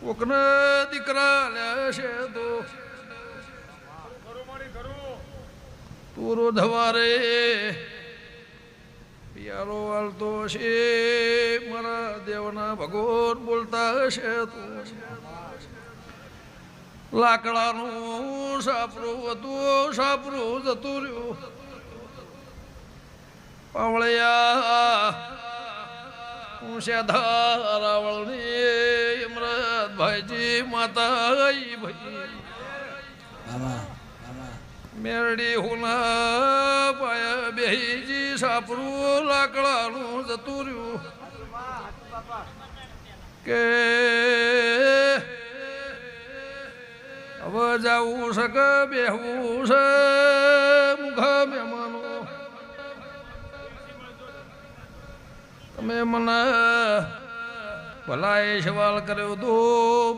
કોકને દીકરા લેશે તો પૂરો ધવારે પિયારો વાળતો હશે મારા દેવના ભગવાન બોલતા હશે તો લાકડાનું સાપરું હતું સાપરું જતું રહ્યું પાવળિયા હું સેધા રાવળની અમરત ભાઈજી માતા ભાઈ મેરડી હુના પાયા બેહીજી સાપરું લાકડાનું જતું રહ્યું કે હવે જાવું છે કે બેહવું છે મુખા મહેમાનો તમે મને ભલા એ સવાલ કર્યો તો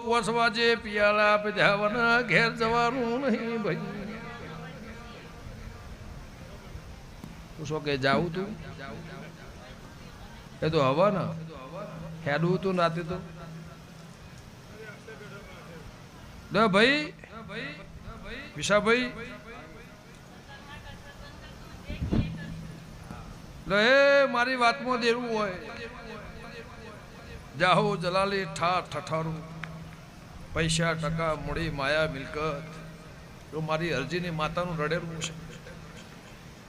5 વાગે પિયાલા આપી દેવાના ઘેર જવાનું નહીં ભાઈ પૂછો કે જાવું તું એ તો હવા ને હેડવું તું રાતે તો ભાઈ વિશાભાઈ એ મારી વાતમાં દેવું હોય જાહો જલાલી ઠાર ઠઠારું પૈસા ટકા મૂડી માયા મિલકત તો મારી અરજીની માતાનું રડેલું છે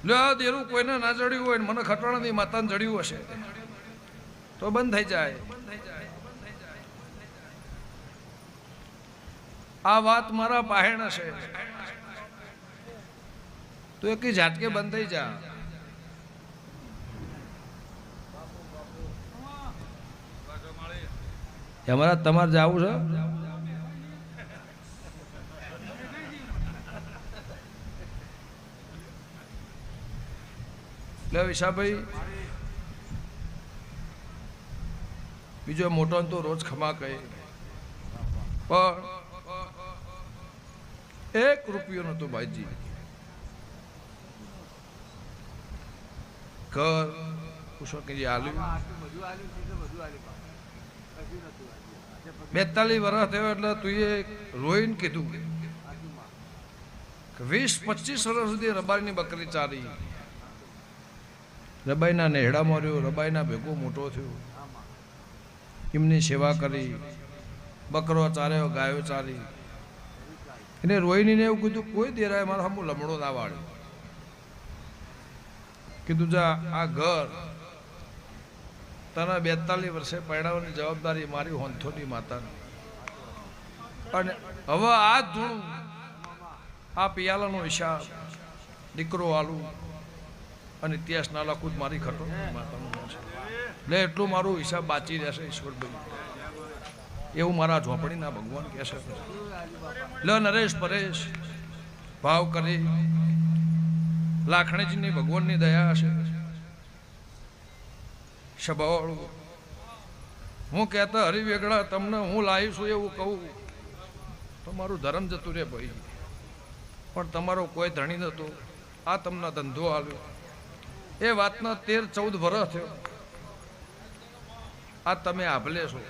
લે આ દેરું કોઈને ના જડ્યું હોય મને ખટવાણાની માતાને જડ્યું હશે તો બંધ થઈ જાય આ વાત મારા પાહેણ છે તો એક ઝાટકે બંધ થઈ જા અમારા તમારે જવું છે લે વિશાભાઈ બીજો મોટો તો રોજ ખમા કહે પણ 1 રૂપિયો નતો ભાઈજી ઘર પૂછો કે આલ્યું 42 વર્ષ થયો એટલે તું એ રોઈને કીધું કે 20-25 વર્ષ સુધી રબારીની બકરી ચારી રબાઈના નેહડા માર્યો રબાઈના ભેગો મોટો થયો એમની સેવા કરી બકરો ચાર્યો ગાયો ચારી એને રોહિણીને એવું કીધું કોઈ દેરાય મારો હમું લમડો ના વાળ્યો કીધું જા આ ઘર તને 42 વર્ષે પરણાવવાની જવાબદારી મારી હોંથોની માતાની અને હવે આ ધૂણું આ પિયાલાનો હિસાબ દીકરો આલું અને ઇતિહાસ ના લખું મારી ખટો માતાનું છે એટલે એટલું મારું હિસાબ બાચી રહેશે ઈશ્વરભાઈ એવું મારા ઝોપડીના ભગવાન કહેશે લ નરેશ પરેશ ભાવ કરી લાખણીજીની ભગવાનની દયા હશે શબાળું હું કહેતા હરિવેગડા તમને હું લાવીશું એવું કહું તો મારું ધર્મ જતું રે ભાઈ પણ તમારો કોઈ ધણી નહોતો આ તમને ધંધો આવ્યો એ વાતના 13-14 વર્ષ થયો આ તમે આભલે છો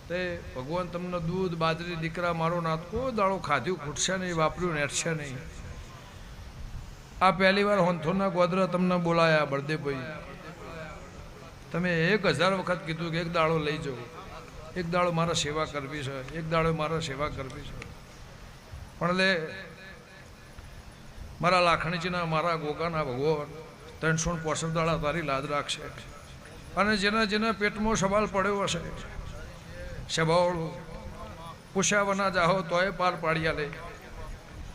તે ભગવાન તમને દૂધ બાજરી દીકરા મારો નાથ કોઈ દાડો ખાધ્યું ખૂટશે નહીં વાપર્યું નેટશે નહીં આ પહેલી વાર હોંથોના ગોદરા તમને બોલાયા બળદેવભાઈ તમે 1000 વખત કીધું કે એક દાડો લઈ જાઓ એક દાડો મારા સેવા કરવી છે એક દાડો મારા સેવા કરવી છે પણ લે મારા લાખણીજીના મારા ગોગાના ભગવાન 365 દાડા તારી લાદ રાખશે અને જેના જેના પેટમાં સવાલ પડ્યો હશે સવાળું પૂછાવના જાહો તોય પાર પાડ્યા લે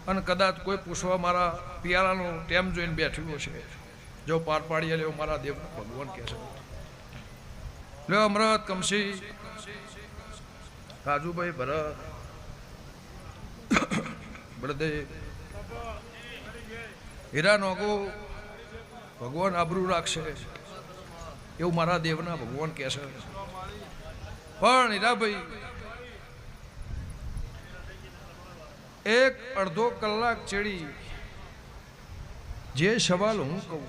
અને કદાચ કોઈ પૂછવા મારા પિયાલાનો ટેમ જોઈને બેઠું હશે જો પાર પાડ્યા લેવો મારા દેવ ભગવાન કહે છે લે અમરત કમસી કાજુભાઈ ભરત બળદેવ હીરા નોગો ભગવાન આબરૂ રાખશે એવું મારા દેવના ભગવાન કહે છે પણ હીરાભાઈ 1-1.5 કલાક ચડી જે સવાલ હું કહું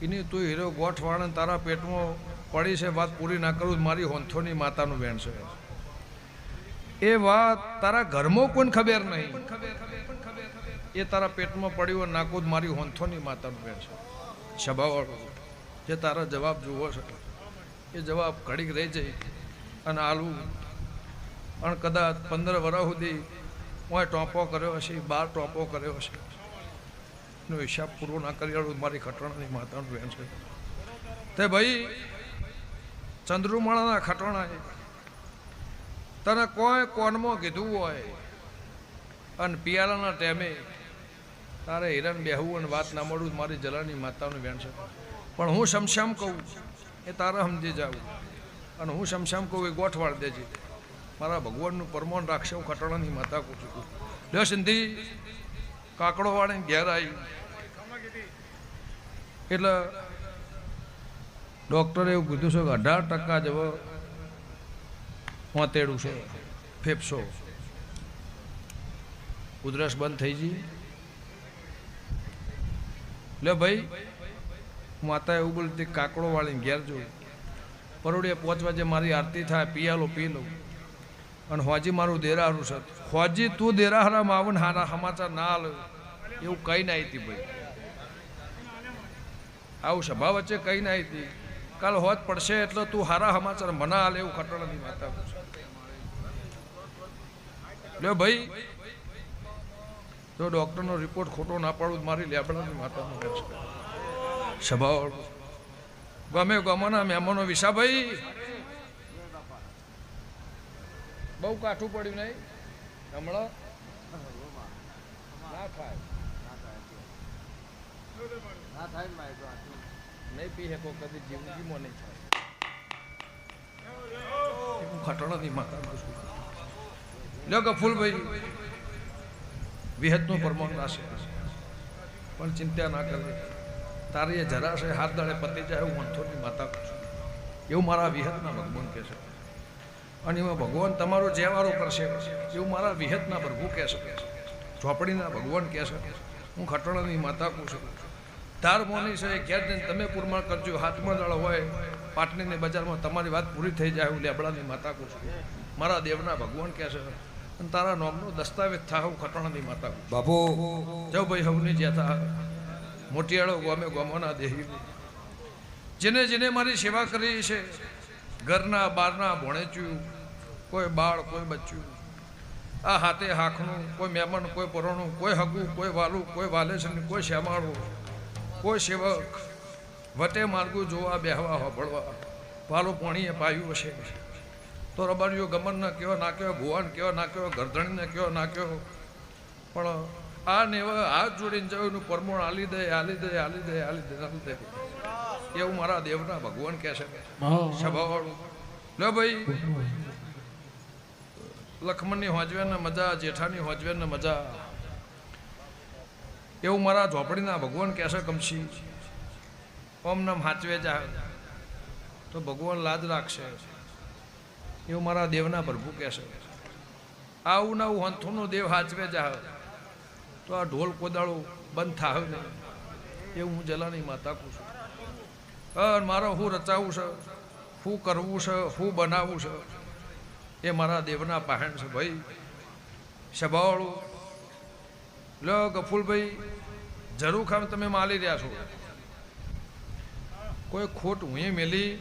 એની તું હીરો ગોઠવાણ તારા પેટમાં પડી છે વાત પૂરી ના કરું મારી હોંથોની માતાનું વેણ છે એ વાત તારા ઘરમાં કોઈને ખબર નહીં એ તારા પેટમાં પડ્યું નાખું મારી હોંથોની માતાનું વેણ છે સ્વભાવવાળું જે તારા જવાબ જુઓ છે એ જવાબ ઘડીક રહી જાય અને આલું અને કદાચ 15 વર્ષ સુધી હું ટોપો કર્યો હશે 12 ટોપો કર્યો હશે એનો હિસાબ પૂરો ના કરી મારી ખટણાની માતાનું વેણ છે તે ભાઈ ચંદ્રુમાળાના ખટણાએ તને કોઈ કોનમાં કીધું હોય અને પિયાલાના ટેમે તારે હિરણ બેહવું અને વાત ના મળવું મારી જલાની માતાનું વેણ છે પણ હું શમશામ કહું એ તારે સમજી જાવ અને હું શમશામ કહું એ ગોઠવાડ દેજે મારા ભગવાનનું પરમાણ રાખશે હું ખટણાની માતા કહું છું લે સિંધી કાકડો વાળીને ઘેર આવી એટલે ડૉક્ટરે એવું કીધું છે કે 18% જેવો હોંતેડું છે ફેફસો ઉધરસ બંધ થઈ ગઈ લે ભાઈ માતા એવું બોલતી કાકડો વાળીને ઘેર જો પરોડીએ 5 વાગે મારી આરતી થાય પિયાલો પી લઉં અને હોજી મારું દેરાહારું છે હોજી તું દેરાહારામાં આવું ને હારા સમાચાર ના હાલ એવું કઈ ના હતી ભાઈ આવું સભા વચ્ચે કઈ ના હતી કાલ હોજ પડશે એટલે તું હારા સમાચાર મના હાલ એવું ખટણાની માતા લ્યો ભાઈ તો ડૉક્ટરનો રિપોર્ટ ખોટો ના પાડું મારી લેબડાની માતાનું છે સ્વભાવ ગમે ગમોના મહેમાનો વિશાભાઈ બહુ કાઠું પડ્યું નહીં હમણાં ના થાય નહીં પી શકો કદી જિંદગીમાં નહીં થાય હું ખટણાની માતા છું લ્યો ગફુલભાઈ વિહતનું પરમાણ રાશે પણ ચિંતા ના કરે તારી એ જરાશે હાથ દાડે પતી જાય હું વંથોની માતા કહું છું એવું મારા વિહતના ભગવાન કહે છે અને એમાં ભગવાન તમારો જેવારો કરશે એવું મારા વિહતના પ્રભુ કહે છે ઝોપડીના ભગવાન કહે છે હું ખટણાની માતા કહું છું તાર મોની છે ઘેર જઈને તમે પૂરમાણ કરજો હાથમાં દાળ હોય પાટણીની બજારમાં તમારી વાત પૂરી થઈ જાય હું લેબડાની માતા કહું છું મારા દેવના ભગવાન કહે છે અને તારા નોમનો દસ્તાવેજ થાય હું ખટણાની માતા કહું બાપુ જો ભાઈ હવની જ્યાં મોટિયાળો ગમે ગમોના દેહી જેને જેને મારી સેવા કરી છે ઘરના બારના ભોણેચ્યું કોઈ બાળ કોઈ બચ્ચું આ હાથે હાખનું કોઈ મહેમાન કોઈ પરોણું કોઈ હગું કોઈ વાલું કોઈ વાલેસનું કોઈ શ્યામાળું કોઈ સેવક વટે માર્ગું જોવા બેહવા હોબળવા વાલું પાણીએ પાયું હશે તો રબારીઓ ગમન ના કયો ના કયો ભુવાન કયો ના કયો ગરધણીને કયો ના કયો પણ આ ને હાથ જોડીને જવાનું પરમોણ આલી દે આલી દે આલી દે આલી દે આલી દે એવું મારા દેવના ભગવાન કહે છે સ્વભાવવાળું લે ભાઈ લક્ષ્મણની હોજવેને મજા જેઠાની હોજવેને મજા એવું મારા ઝોપડીના ભગવાન કહે છે કમશી ઓમ નામ હાચવે જાય તો ભગવાન લાજ રાખશે એવું મારા દેવના પ્રભુ કહે છે આવું ના આવું હંથોનો દેવ હાચવે જાય તો આ ઢોલ કોદાળું બંધ થાય નહીં એવું હું જલાની માતા કહું છું મારે શું રચાવું છે શું કરવું છે શું બનાવવું છે એ મારા દેવના પહાણ છે ભાઈ સ્વભાવવાળું લો ગફુલભાઈ જરૂર ખામ તમે માલી રહ્યા છો કોઈ ખોટ હું મેલી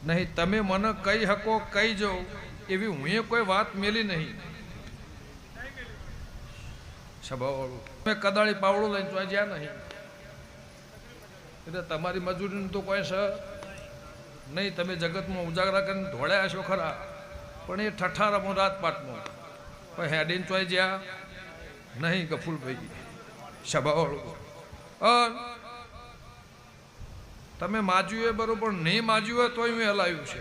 નહીં તમે મને કહી શકો કહી જાઓ એવી હું કોઈ વાત મેલી નહીં સ્વભાવવાળું તમે કદાળી પાવડું લઈને તો જ્યાં નહીં એટલે તમારી મજૂરીનું તો કોઈ છે નહીં તમે જગતમાં ઉજાગરા કરીને ધોળ્યા છો ખરા પણ એ ઠઠ્ઠારામો રાજપાટમાં કોઈ હેડીને ચોય જ્યાં નહીં ગફુલભાઈ સ્વભાવવાળું તમે માજ્યું એ બરોબર નહીં માજ્યું હોય તોય મેં હલાવ્યું છે